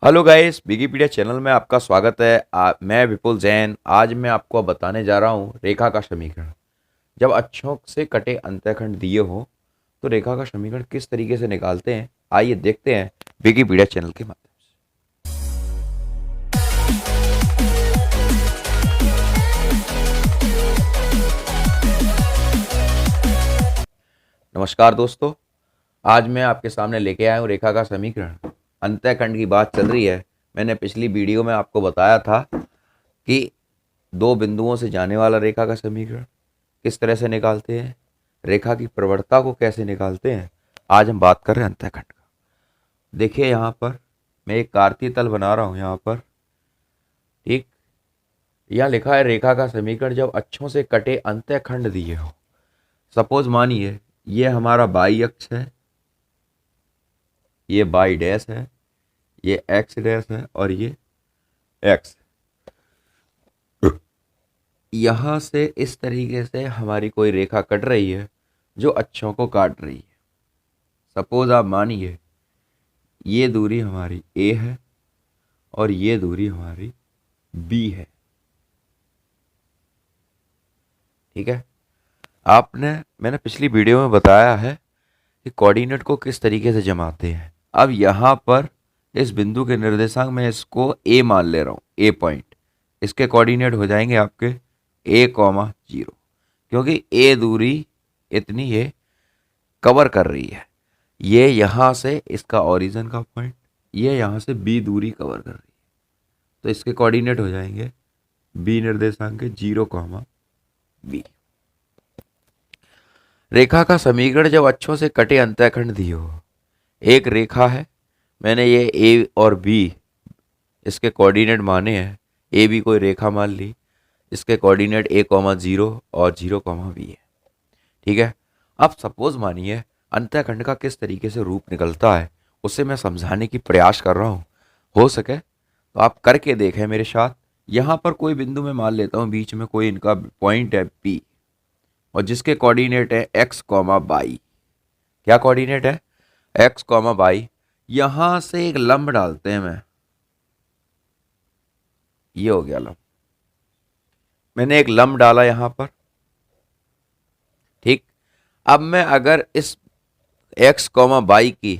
Hello guys, Wikipedia channel में आपका स्वागत है। मैं विपुल जैन। आज मैं आपको बताने जा रहा हूँ रेखा का समीकरण। जब अक्षों से कटे अंतःखंड दिए हो तो रेखा का समीकरण किस तरीके से निकालते हैं, आइए देखते हैं विकिपीडिया चैनल के माध्यम से। नमस्कार दोस्तों, आज मैं आपके सामने लेके आया हूँ रेखा का समीकरण। अंतःखंड की बात चल रही है। मैंने पिछली वीडियो में आपको बताया था कि दो बिंदुओं से जाने वाला रेखा का समीकरण किस तरह से निकालते हैं, रेखा की प्रवणता को कैसे निकालते हैं। आज हम बात कर रहे हैं अंतःखंड का। देखिए यहाँ पर मैं एक कार्तीय तल बना रहा हूँ। यहाँ पर ठीक यहाँ लिखा है रेखा का समीकरण जब अक्षों से कटे अंतःखंड दिए हो। सपोज मानिए ये हमारा बाई अक्ष है, ये बाई डैश है, ये एक्स डैश है और ये एक्स। यहाँ से इस तरीके से हमारी कोई रेखा कट रही है जो अक्षों को काट रही है। सपोज आप मानिए ये दूरी हमारी ए है और ये दूरी हमारी बी है। ठीक है, मैंने पिछली वीडियो में बताया है कि कोऑर्डिनेट को किस तरीके से जमाते हैं। अब यहाँ पर इस बिंदु के निर्देशांक में इसको ए मान ले रहा हूँ, ए पॉइंट। इसके कोऑर्डिनेट हो जाएंगे आपके ए कॉमा जीरो, क्योंकि ए दूरी इतनी ये कवर कर रही है। ये यहाँ से इसका ओरिजिन का पॉइंट, ये यहाँ से बी दूरी कवर कर रही है, तो इसके कोऑर्डिनेट हो जाएंगे बी निर्देशांक के जीरो कॉमा बी। रेखा का समीकरण जब अक्षों से कटे अंतःखंड दिए हो। एक रेखा है, मैंने ये ए और बी इसके कोऑर्डिनेट माने हैं। ए बी कोई रेखा मान ली, इसके कोऑर्डिनेट ए कॉमा जीरो और जीरो कॉमा बी है। ठीक है, अब सपोज मानिए अंतःखंड का किस तरीके से रूप निकलता है उसे मैं समझाने की प्रयास कर रहा हूँ। हो सके तो आप करके देखें मेरे साथ। यहाँ पर कोई बिंदु मैं मान लेता हूँ, बीच में कोई इनका पॉइंट है पी और जिसके कोऑर्डिनेट है एक्स कॉमा बाई। क्या कोऑर्डिनेट है? X comma by. यहां से एक लंब डालते हैं मैं, ये हो गया लंब। मैंने एक लंब डाला यहां पर। ठीक, अब मैं अगर इस एक्स कॉमा बाई की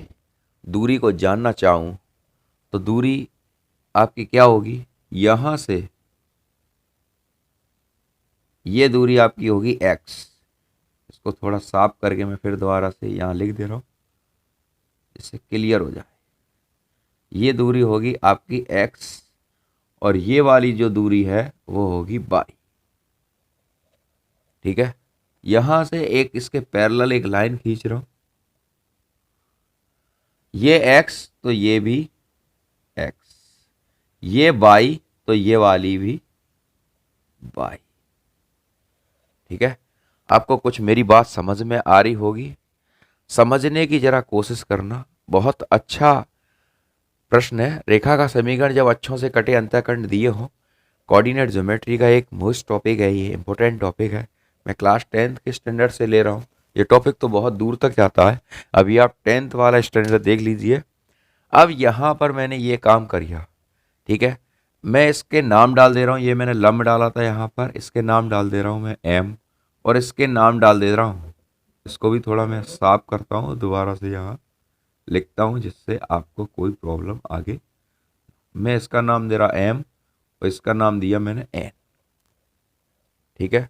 दूरी को जानना चाहूं तो दूरी आपकी क्या होगी? यहां से ये दूरी आपकी होगी एक्स। इसको थोड़ा साफ करके मैं फिर दोबारा से यहां लिख दे रहा हूं, इससे क्लियर हो जाए। ये दूरी होगी आपकी एक्स और ये वाली जो दूरी है वो होगी बाई। ठीक है, यहां से एक इसके पैरेलल एक लाइन खींच रहा हूं। ये एक्स तो ये भी एक्स, ये बाई तो ये वाली भी बाई। ठीक है, आपको कुछ मेरी बात समझ में आ रही होगी। समझने की जरा कोशिश करना। बहुत अच्छा प्रश्न है। रेखा का समीकरण जब अक्षों से कटे अंतःखंड दिए हो। कोऑर्डिनेट ज्योमेट्री का एक मोस्ट टॉपिक है, ये इंपॉर्टेंट टॉपिक है। मैं क्लास 10th के स्टैंडर्ड से ले रहा हूँ। ये टॉपिक तो बहुत दूर तक जाता है। अभी आप 10th वाला स्टैंडर्ड देख लीजिए। अब यहाँ पर मैंने ये काम किया। ठीक है, मैं इसके नाम डाल दे रहा हूँ। ये मैंने लंब डाला था यहाँ पर, इसके नाम डाल दे रहा हूँ मैं एम और इसके नाम डाल दे रहा हूँ। इसको भी थोड़ा मैं साफ करता हूँ, दोबारा से यहाँ लिखता हूँ जिससे आपको कोई प्रॉब्लम आगे। मैं इसका नाम दे रहा एम और इसका नाम दिया मैंने एन। ठीक है,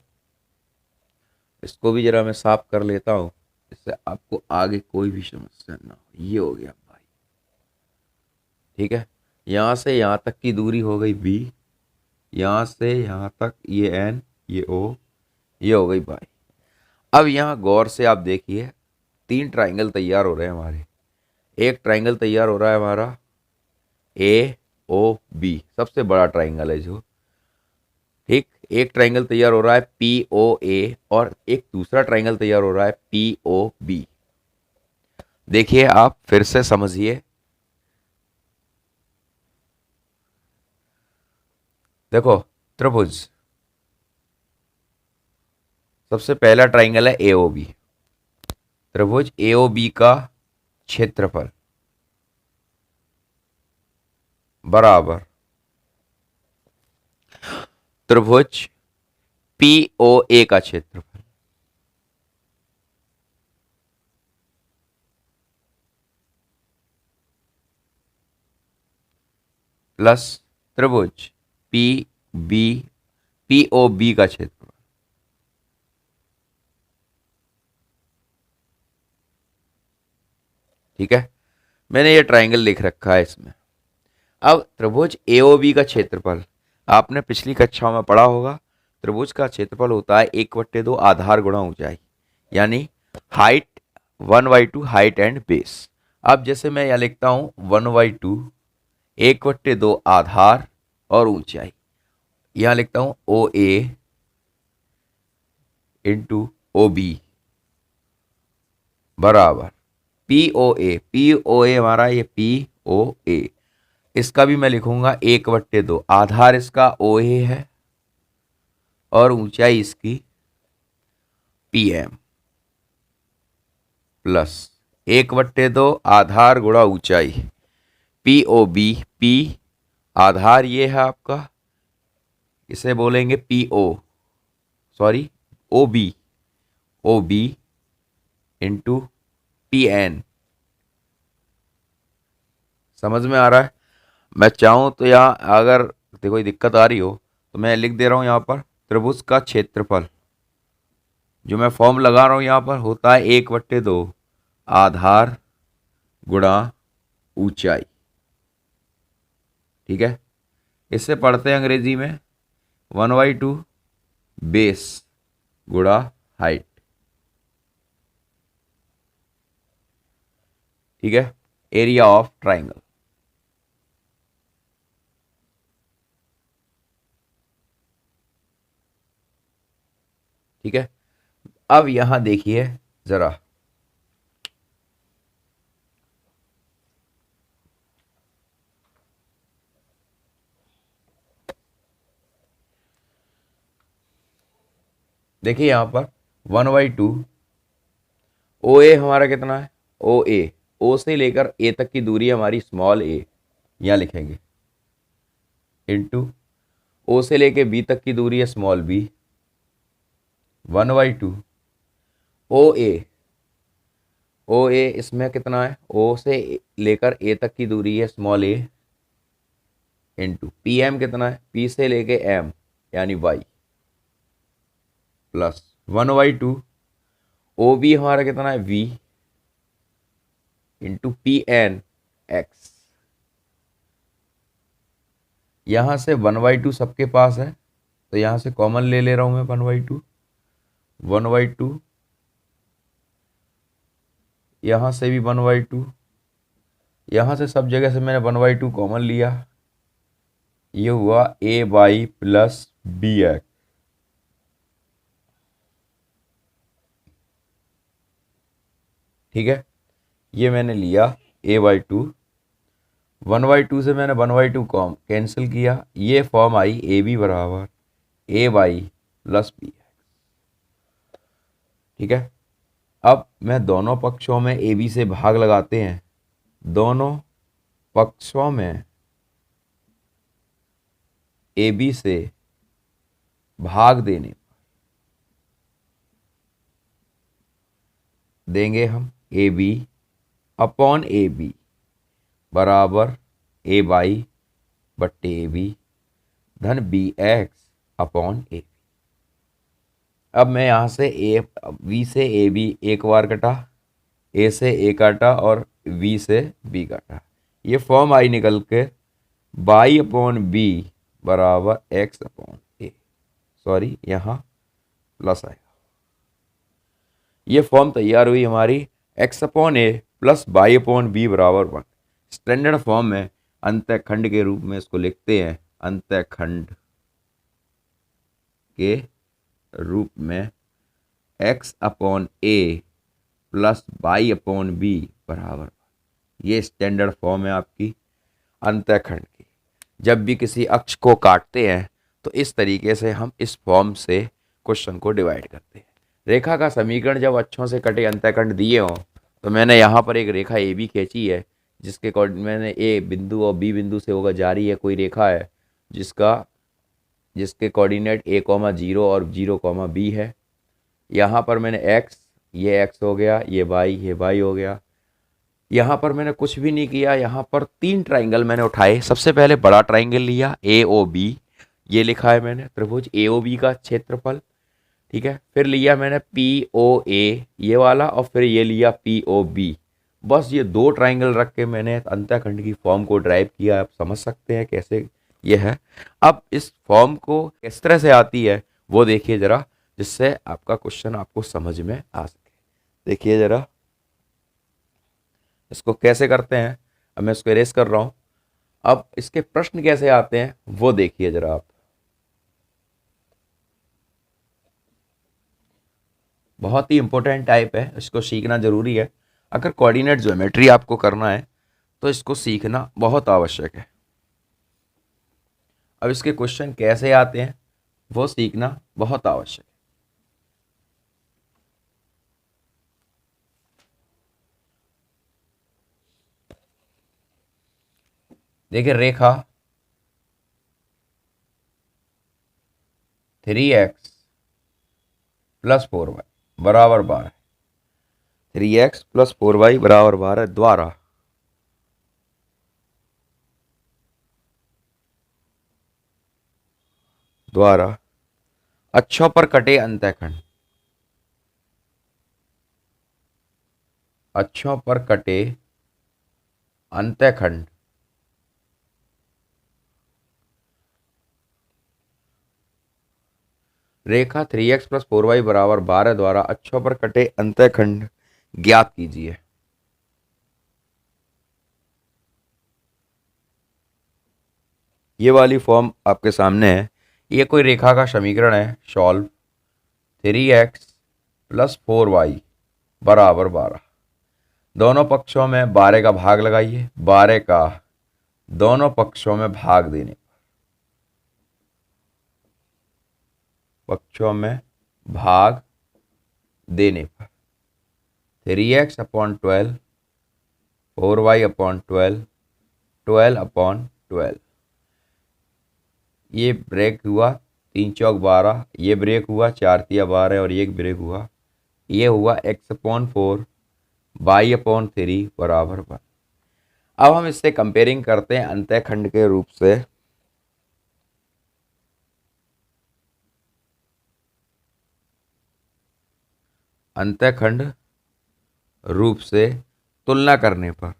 इसको भी जरा मैं साफ कर लेता हूँ इससे आपको आगे कोई भी समस्या ना हो। ये हो गया भाई। ठीक है, यहाँ से यहाँ तक की दूरी हो गई बी, यहाँ से यहाँ तक ये एन, ये ओ, ये हो गई बाई। अब यहाँ गौर से आप देखिए, तीन ट्राइंगल तैयार हो रहे हैं हमारे। एक ट्राइंगल तैयार हो रहा है हमारा ए ओ बी, सबसे बड़ा ट्राइंगल है जो। ठीक, एक ट्राइंगल तैयार हो रहा है पी ओ ए और एक दूसरा ट्राइंगल तैयार हो रहा है पी ओ बी। देखिए आप फिर से समझिए। देखो, त्रिभुज, सबसे पहला ट्राइंगल है ए ओ बी। त्रिभुज ए ओ बी का क्षेत्रफल बराबर त्रिभुज POA का क्षेत्रफल। प्लस त्रिभुज POB का क्षेत्रफल। ठीक है, मैंने ये ट्रायंगल लिख रखा है इसमें। अब त्रिभुज AOB का क्षेत्रफल आपने पिछली कक्षाओं में पढ़ा होगा। त्रिभुज का क्षेत्रफल होता है 1/2 आधार गुणा ऊंचाई, यानी हाइट 1/2 हाइट एंड बेस। अब जैसे मैं यहाँ लिखता हूँ 1/2 1/2 आधार और ऊंचाई, यहाँ लिखता हूँ OA इंटू OB बराबर POA हमारा ये POA, इसका भी मैं लिखूंगा 1/2 आधार इसका OA है और ऊंचाई इसकी PM प्लस 1/2 आधार गुणा ऊंचाई POB। P आधार ये है आपका, इसे बोलेंगे OB इंटू PN। समझ में आ रहा है? मैं चाहूँ तो यहाँ अगर देखो कोई दिक्कत आ रही हो तो मैं लिख दे रहा हूँ यहाँ पर त्रिभुज का क्षेत्रफल, जो मैं फॉर्म लगा रहा हूँ यहाँ पर होता है 1/2 आधार गुणा ऊंचाई। ठीक है, इससे पढ़ते हैं अंग्रेजी में 1/2 बेस गुणा हाइट। ठीक है, एरिया ऑफ ट्राइंगल। ठीक है, अब यहां देखिए जरा, देखिए यहां पर 1/2 OA हमारा कितना है, O से लेकर A तक की दूरी हमारी स्मॉल a, यहां लिखेंगे, इंटू O से लेकर B तक की दूरी है स्मॉल b, 1/2 OA इसमें कितना है, O से लेकर A तक की दूरी है स्मॉल a, इंटू PM कितना है, P से लेके M यानी Y प्लस 1/2 OB हमारा कितना है V इंटू PN X। यहां से 1/2 सबके पास है तो यहां से कॉमन ले रहा हूं मैं 1/2 यहां से भी 1/2, यहां से सब जगह से मैंने 1/2 कॉमन लिया, ये हुआ AY प्लस BX। ठीक है, ये मैंने लिया A/2, 1/2 से मैंने 1/2 कॉम कैंसिल किया, ये फॉर्म आई AB बराबर AY प्लस BX। ठीक है, अब मैं दोनों पक्षों में AB से भाग लगाते हैं, दोनों पक्षों में AB से भाग देंगे हम AB अपॉन AB बराबर AY बट्टे AB धन BX अपॉन AB। अब मैं यहाँ से B से AB एक बार कटा, A से A काटा और B से B काटा, ये फॉर्म आई निकल के Y अपॉन B बराबर X अपॉन A, सॉरी यहाँ प्लस आएगा, ये फॉर्म तैयार हुई हमारी X upon A plus Y upon B बराबर 1। स्टैंडर्ड फॉर्म में अंतःखंड के रूप में इसको लिखते हैं, अंतःखंड के रूप में X upon A plus Y upon B बराबर, ये स्टैंडर्ड फॉर्म है आपकी अंतःखंड की। जब भी किसी अक्ष को काटते हैं तो इस तरीके से हम इस फॉर्म से क्वेश्चन को डिवाइड करते हैं। रेखा का समीकरण जब अक्षों से कटे अंतःखंड दिए हों तो मैंने यहाँ पर एक रेखा AB खींची है, जिसके मैंने ए बिंदु और बी बिंदु से होगा जारी है कोई रेखा है जिसके कोऑर्डिनेट ए कॉमा जीरो और जीरो कॉमा बी है। यहाँ पर मैंने एक्स, ये एक्स हो गया, ये वाई हो गया। यहाँ पर मैंने कुछ भी नहीं किया, यहाँ पर 3 ट्राइंगल मैंने उठाए। सबसे पहले बड़ा ट्राइंगल लिया ए ओ बी, ये लिखा है मैंने त्रिभुज ए ओ बी का क्षेत्रफल, ठीक है। फिर लिया मैंने पी ओ ए ये वाला, और फिर ये लिया पी ओ बी। बस ये 2 ट्राइंगल रख के मैंने अंतःखंड की फॉर्म को ड्राइव किया। आप समझ सकते हैं कैसे ये है। अब इस फॉर्म को किस तरह से आती है वो देखिए ज़रा, जिससे आपका क्वेश्चन आपको समझ में आ सके। देखिए ज़रा इसको कैसे करते हैं। अब मैं इसको इरेज कर रहा हूँ। अब इसके प्रश्न कैसे आते हैं वो देखिए ज़रा आप। बहुत ही इंपॉर्टेंट टाइप है, इसको सीखना ज़रूरी है। अगर कोऑर्डिनेट ज्योमेट्री आपको करना है तो इसको सीखना बहुत आवश्यक है। अब इसके क्वेश्चन कैसे आते हैं वो सीखना बहुत आवश्यक है। देखिए रेखा 3x प्लस 4y बराबर 12, 3x प्लस 4y बराबर 12 द्वारा अक्षों पर कटे अंतःखंड, अक्षों पर कटे अंतःखंड रेखा 3x प्लस 4y बराबर 12 द्वारा अक्षों पर कटे अंतःखंड ज्ञात कीजिए। ये वाली फॉर्म आपके सामने है। ये कोई रेखा का समीकरण है। सॉल्व 3x प्लस 4y बराबर 12, दोनों पक्षों में 12 का भाग लगाइए। 12 का दोनों पक्षों में भाग देने पर 3x upon 12, 4y upon 12, 12 upon 12, ये ब्रेक हुआ 3 चौक 12, ये ब्रेक हुआ 4 तिया 12 और एक ब्रेक हुआ, ये हुआ x अपॉन 4 y अपॉन 3 बराबर 1। अब हम इससे कंपेयरिंग करते हैं अंतःखंड के रूप से। अंतःखंड रूप से तुलना करने पर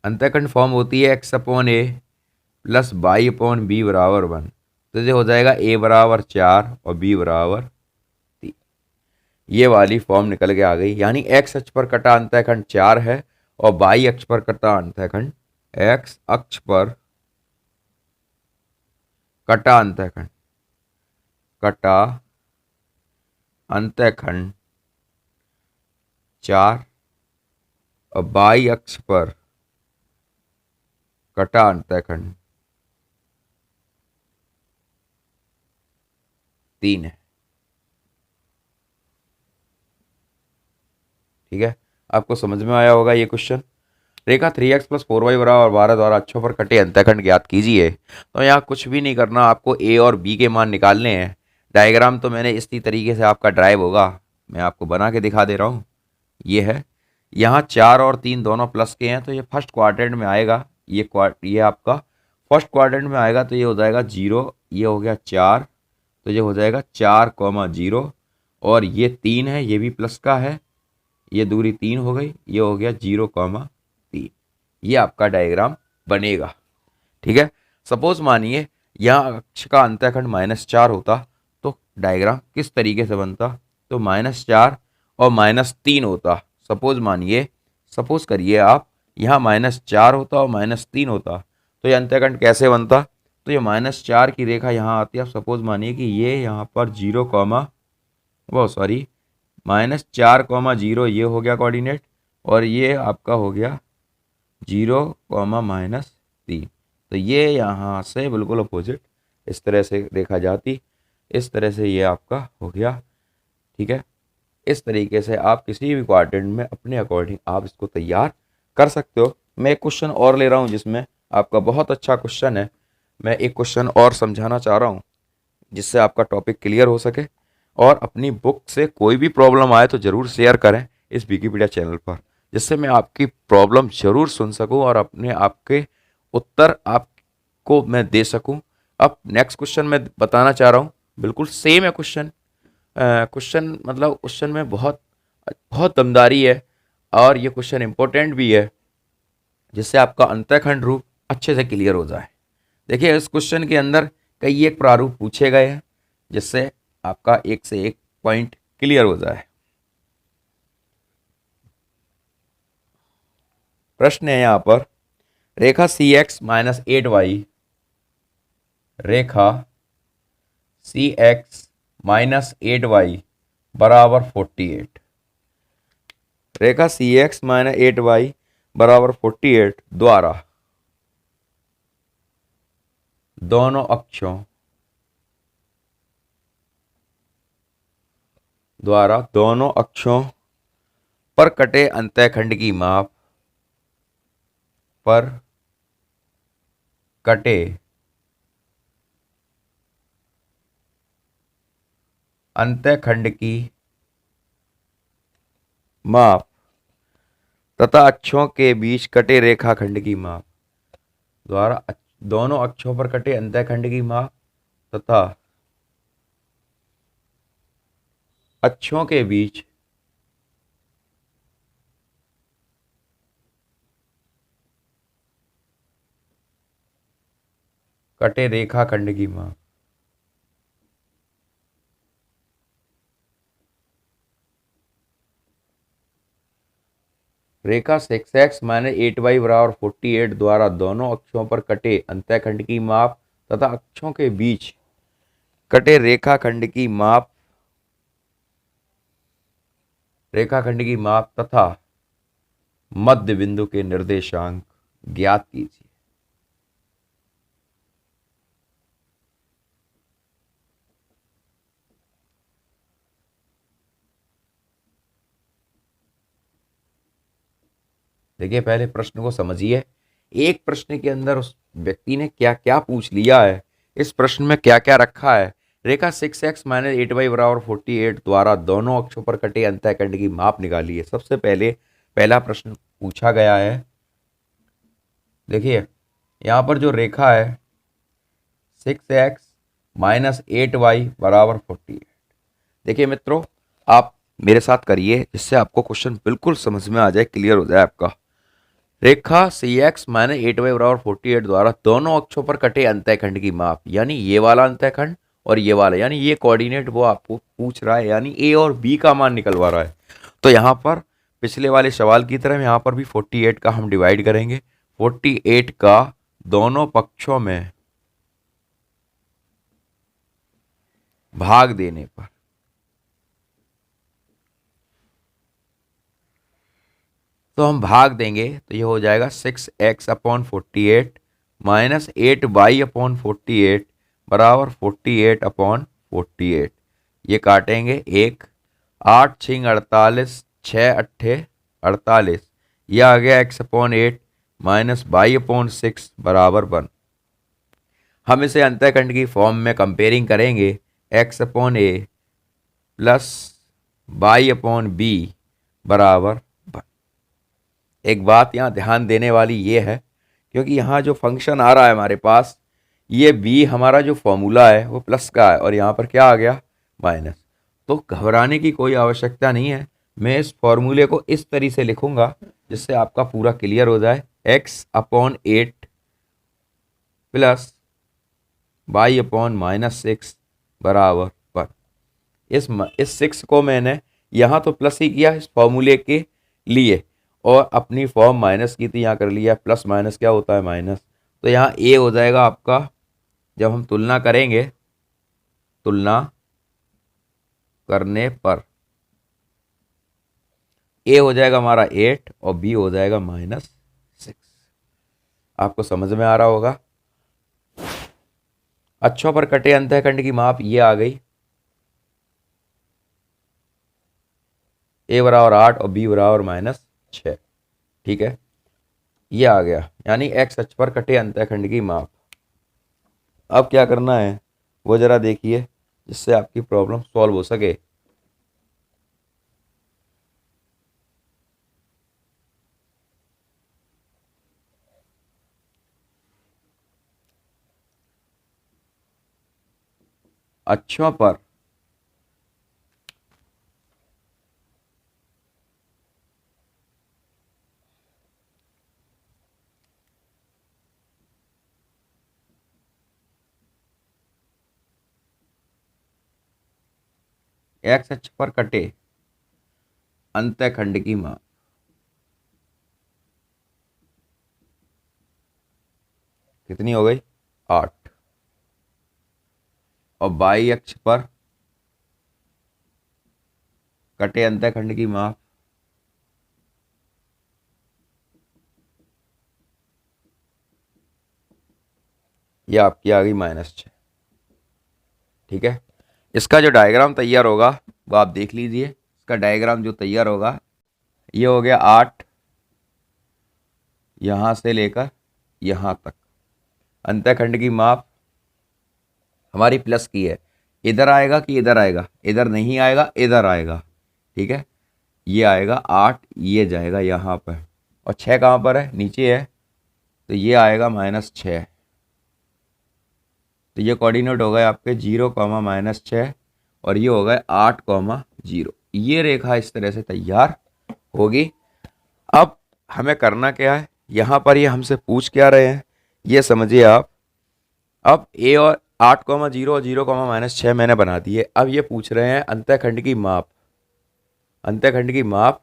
अंतःखंड फॉर्म होती है x अपॉन ए प्लस वाई अपॉन बी बराबर 1। तो ये हो जाएगा a बराबर 4 और b बराबर 3। ये वाली फॉर्म निकल के आ गई। यानी x अक्ष पर कटा अंतःखंड 4 है और y अक्ष पर कटा अंतःखंड, x अक्ष पर कटा अंतःखंड 4 और y अक्ष पर कटा अंतःखंड 3 है। ठीक है, आपको समझ में आया होगा ये क्वेश्चन। रेखा 3x प्लस 4y बराबर 12 द्वारा अक्षों पर कटे अंतःखंड ज्ञात कीजिए। तो यहाँ कुछ भी नहीं करना, आपको a और b के मान निकालने हैं। डायग्राम तो मैंने इसी तरीके से आपका ड्राइव होगा, मैं आपको बना के दिखा दे रहा हूँ। ये है, यहाँ 4 और 3 दोनों प्लस के हैं तो ये फर्स्ट क्वाड्रेंट में आएगा। ये आपका फर्स्ट क्वाड्रेंट में आएगा तो ये हो जाएगा 0, ये हो गया 4, तो ये हो जाएगा 4,0। और ये 3 है, ये भी प्लस का है, ये दूरी 3 हो गई, ये हो गया 0,3। ये आपका डायग्राम बनेगा। ठीक है, सपोज मानिए यहाँ अक्ष का अंतःखंड -4 होता तो डायग्राम किस तरीके से बनता। तो -4 और -3 होता। सपोज करिए आप यहाँ -4 होता और -3 होता तो ये अंतःखंड कैसे बनता। तो ये -4 की रेखा यहाँ आती है। आप सपोज मानिए कि ये यहाँ पर -4,0 ये हो गया कोऑर्डिनेट, और ये आपका हो गया 0,-3। तो ये यहाँ से बिल्कुल अपोजिट इस तरह से देखा जाती, इस तरह से ये आपका हो गया। ठीक है, इस तरीके से आप किसी भी क्वाड्रेंट में अपने अकॉर्डिंग आप इसको तैयार कर सकते हो। मैं एक क्वेश्चन और ले रहा हूँ जिसमें आपका बहुत अच्छा क्वेश्चन है। मैं एक क्वेश्चन और समझाना चाह रहा हूँ जिससे आपका टॉपिक क्लियर हो सके। और अपनी बुक से कोई भी प्रॉब्लम आए तो ज़रूर शेयर करें इस विकिपीडिया चैनल पर, जिससे मैं आपकी प्रॉब्लम ज़रूर सुन सकूं और अपने आपके उत्तर आपको मैं दे सकूं। अब नेक्स्ट क्वेश्चन मैं बताना चाह रहा हूं, बिल्कुल सेम है क्वेश्चन। क्वेश्चन मतलब क्वेश्चन में बहुत बहुत दमदारी है और ये क्वेश्चन इंपॉर्टेंट भी है, जिससे आपका अंतःखंड रूप अच्छे से क्लियर हो जाए। देखिए इस क्वेश्चन के अंदर कई एक प्रारूप पूछे गए हैं जिससे आपका एक से एक पॉइंट क्लियर हो जाए। प्रश्न है यहां पर, रेखा सी एक्स माइनस 8 वाई, रेखा सी एक्स माइनस 8 वाई बराबर 48। रेखा सी एक्स माइनस 8 वाई बराबर 48 द्वारा दोनों अक्षों पर कटे अंतःखंड की माप, पर कटे अंतःखंड की माप तथा अक्षों के बीच कटे रेखाखंड की माप द्वारा दोनों अक्षों पर कटे अंतःखंड की माप तथा अक्षों के बीच कटे रेखाखंड की माप। रेखा 6x माइनस 8y बराबर 48 द्वारा दोनों अक्षों पर कटे अंतःखंड की माप तथा अक्षों के बीच कटे रेखाखंड की माप तथा मध्य बिंदु के निर्देशांक ज्ञात कीजिए। देखिए पहले प्रश्न को समझिए। एक प्रश्न के अंदर उस व्यक्ति ने क्या क्या पूछ लिया है, इस प्रश्न में क्या क्या रखा है। रेखा 6x माइनस 8y बराबर 48 द्वारा दोनों अक्षों पर कटे अंतःखंड की माप निकालिए। सबसे पहले पहला प्रश्न पूछा गया है। देखिए यहाँ पर जो रेखा है 6x माइनस 8y बराबर 48। देखिए मित्रों आप मेरे साथ करिए जिससे आपको क्वेश्चन बिल्कुल समझ में आ जाए, क्लियर हो जाए आपका। रेखा सी एक्स माइनस 8y बराबर 48 द्वारा दोनों अक्षों पर कटे अंतःखंड की माप, यानी ये वाला अंतःखंड और ये वाला, यानी ये कोऑर्डिनेट वो आपको पूछ रहा है, यानी ए और बी का मान निकलवा रहा है। तो यहाँ पर पिछले वाले सवाल की तरह यहाँ पर भी 48 का हम डिवाइड करेंगे। 48 का दोनों पक्षों में भाग देने पर तो हम भाग देंगे तो ये हो जाएगा 6x upon 48 minus 8y upon 48 बराबर 48 अपॉन 48। ये काटेंगे 1, 8 छिंग 48, 6 अट्ठे 48। यह आ गया x upon 8 minus y upon 6 बराबर 1। हम इसे अंतःखंड की फॉर्म में कंपेयरिंग करेंगे। x upon a plus y upon b बराबर 1। एक बात यहाँ ध्यान देने वाली ये है, क्योंकि यहाँ जो फंक्शन आ रहा है हमारे पास, ये b हमारा जो फॉर्मूला है वो प्लस का है और यहाँ पर क्या आ गया माइनस। तो घबराने की कोई आवश्यकता नहीं है। मैं इस फॉर्मूले को इस तरीके से लिखूंगा जिससे आपका पूरा क्लियर हो जाए। x upon 8 plus y upon minus 6 बराबर 1। इस 6 को मैंने यहाँ तो प्लस ही किया इस फॉर्मूले के लिए और अपनी फॉर्म माइनस की थी, यहाँ कर लिया। प्लस माइनस क्या होता है माइनस। तो यहाँ ए हो जाएगा आपका, जब हम तुलना करेंगे, तुलना करने पर ए हो जाएगा हमारा 8 और बी हो जाएगा माइनस 6। आपको समझ में आ रहा होगा। अक्षों पर कटे अंतःखंड की माप ये आ गई। ए बराबर 8 और बी बराबर -6। ठीक है, ये आ गया, यानी एक्स अक्ष पर कटे अंतःखंड की माप। अब क्या करना है वो जरा देखिए, जिससे आपकी प्रॉब्लम सॉल्व हो सके। अक्षों पर एक्स अक्ष पर कटे अंतःखंड की माप। कितनी हो गई? 8। और बाई अक्ष पर कटे अंतःखंड की माप। ये आपकी आ गई -6। ठीक है, इसका जो डायग्राम तैयार होगा वो आप देख लीजिए। इसका डायग्राम जो तैयार होगा, ये हो गया 8 यहाँ से लेकर यहाँ तक। अंतःखंड की माप हमारी प्लस की है, इधर आएगा कि इधर आएगा? इधर नहीं आएगा, इधर आएगा। ठीक है, ये आएगा 8, ये जाएगा यहाँ पर, और 6 कहाँ पर है? नीचे है, तो ये आएगा -6। तो ये कोऑर्डिनेट हो गए आपके 0, -6, और ये हो गए 8, 0। ये रेखा इस तरह से तैयार होगी। अब हमें करना क्या है, यहाँ पर ये हमसे पूछ क्या रहे हैं ये समझिए आप। अब ए और 8, 0 और 0, -6 मैंने बना दिए। अब ये पूछ रहे हैं अंतःखंड की माप। अंतःखंड की माप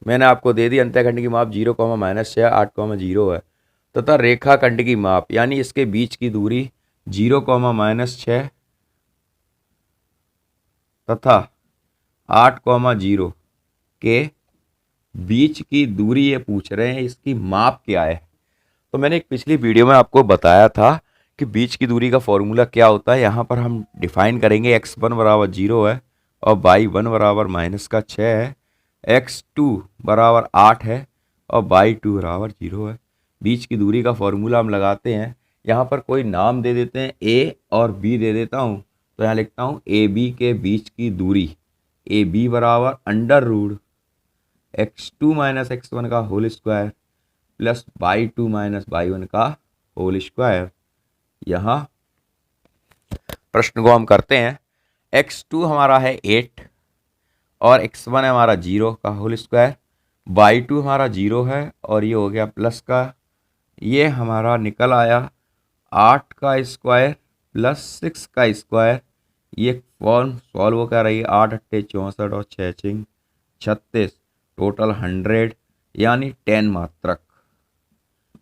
मैंने आपको दे दी। अंतःखंड की माप 0, -6, 8, 0 है, तथा रेखाखंड की माप यानी इसके बीच की दूरी 0, -6 तथा 8, 0 के बीच की दूरी ये पूछ रहे हैं, इसकी माप क्या है। तो मैंने एक पिछली वीडियो में आपको बताया था कि बीच की दूरी का फॉर्मूला क्या होता है। यहाँ पर हम डिफाइन करेंगे x1 बराबर 0 है और y1 बराबर -6 है, x2 बराबर 8 है और y2 बराबर 0 है। बीच की दूरी का फॉर्मूला हम लगाते हैं। यहाँ पर कोई नाम दे देते हैं, a और b दे देता हूँ। तो यहाँ लिखता हूँ ए बी के बीच की दूरी, ए बी बराबर √x2 - x1 का whole square plus y2 - y1 का होल स्क्वायर। यहाँ प्रश्न को हम करते हैं। x2 हमारा है 8 और x1 है हमारा 0 का होल स्क्वायर, y2 हमारा 0 है और ये हो गया प्लस का, ये हमारा निकल आया 8 का स्क्वायर प्लस 6 का स्क्वायर। ये फॉर्म सॉल्व कर रही है, 8 अट्ठे 64 और 6 6 36, टोटल 100 यानी 10 मात्रक।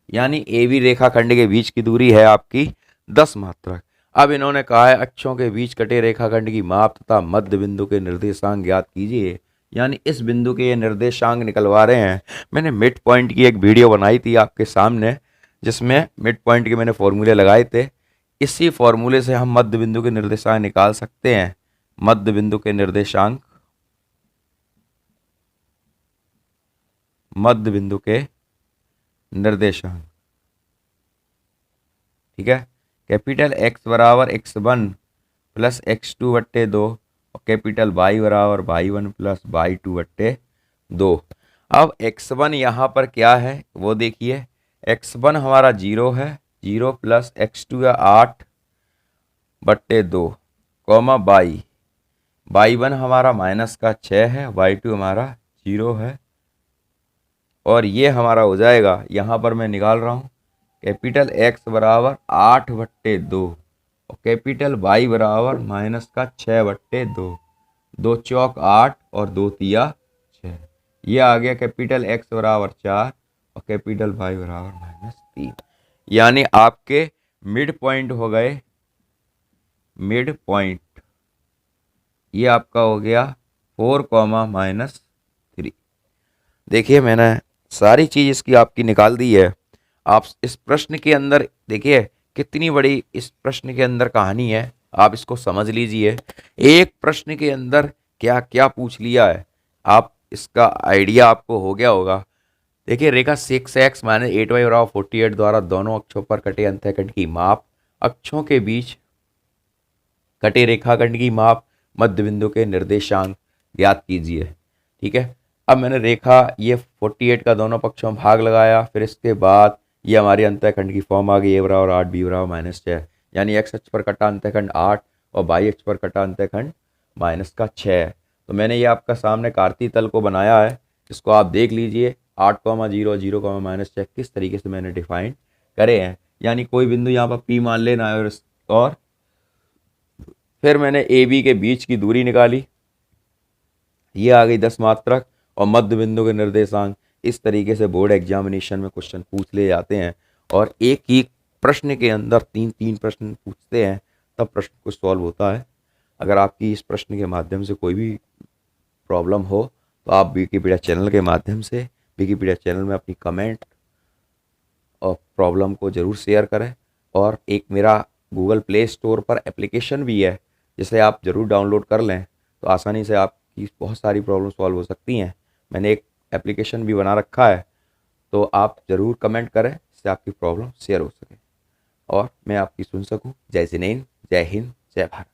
यानी ए बी रेखाखंड के बीच की दूरी है आपकी 10 मात्रक। अब इन्होंने कहा है अक्षों के बीच कटे रेखाखंड की माप तथा मध्य बिंदु के निर्देशांक ज्ञात कीजिए। यानी इस बिंदु के ये निर्देशांक निकलवा रहे हैं। मैंने मिड पॉइंट की एक वीडियो बनाई थी आपके सामने, जिसमें मिड पॉइंट के मैंने फॉर्मूले लगाए थे। इसी फॉर्मूले से हम मध्य बिंदु के निर्देशांक निकाल सकते हैं। मध्य बिंदु के निर्देशांक, मध्य बिंदु के निर्देशांक, ठीक है। कैपिटल x बराबर x1 प्लस x2/2 और कैपिटल y बराबर y1 प्लस y2/2। अब x1 यहाँ पर क्या है वो देखिए। x1 हमारा 0 है, 0 प्लस x2 है 8/2 कॉमा y1 हमारा -6 है, y2 हमारा 0 है, और ये हमारा हो जाएगा, यहाँ पर मैं निकाल रहा हूँ, कैपिटल x बराबर 8/2 और कैपिटल y बराबर -6/2। 2 चौक 8 और 2 तिया 6। ये आ गया कैपिटल x बराबर 4 और कैपिटल y बराबर -3। यानी आपके मिड पॉइंट हो गए, मिड पॉइंट ये आपका हो गया 4, -3। देखिए मैंने सारी चीज़ इसकी आपकी निकाल दी है। आप इस प्रश्न के अंदर देखिए कितनी बड़ी इस प्रश्न के अंदर कहानी है, आप इसको समझ लीजिए। एक प्रश्न के अंदर क्या क्या पूछ लिया है। आप इसका आइडिया आपको हो गया होगा। देखिए रेखा 6x माइनस 8y बराबर 48 द्वारा दोनों अक्षों पर कटे अंतःखंड की माप, अक्षों के बीच कटे रेखाखंड की माप, मध्य बिंदु के निर्देशांक ज्ञात कीजिए। ठीक है, अब मैंने रेखा ये 48 का दोनों पक्षों में भाग लगाया, फिर इसके बाद ये हमारी अंतःखंड की फॉर्म आ गई, a बराबर 8 b बराबर -6, यानी x अक्ष पर कटा अंतःखंड 8 और y अक्ष पर कटा अंतःखंड -6। तो मैंने ये आपका सामने कार्तीय तल को बनाया है, इसको आप देख लीजिए 8,0 0,-6 किस तरीके से मैंने डिफाइन करे हैं। यानी कोई बिंदु यहाँ पर P मान लेना है और फिर मैंने ए बी के बीच की दूरी निकाली, ये आ गई 10 मात्रक, और मध्य बिंदु के निर्देशांक। इस तरीके से बोर्ड एग्जामिनेशन में क्वेश्चन पूछ ले जाते हैं और एक ही प्रश्न के अंदर 3-3 प्रश्न पूछते हैं, तब प्रश्न को सॉल्व होता है। अगर आपकी इस प्रश्न के माध्यम से कोई भी प्रॉब्लम हो तो आप विकिपीडिया चैनल के माध्यम से विकिपीडिया चैनल में अपनी कमेंट और प्रॉब्लम को ज़रूर शेयर करें। और एक मेरा गूगल प्ले स्टोर पर एप्लीकेशन भी है, जिसे आप ज़रूर डाउनलोड कर लें, तो आसानी से आपकी बहुत सारी प्रॉब्लम सॉल्व हो सकती हैं। मैंने एक एप्लीकेशन भी बना रखा है, तो आप ज़रूर कमेंट करें जिससे आपकी प्रॉब्लम शेयर हो सके और मैं आपकी सुन सकूं। जय जिनेंद्र, जय हिंद, जय भारत।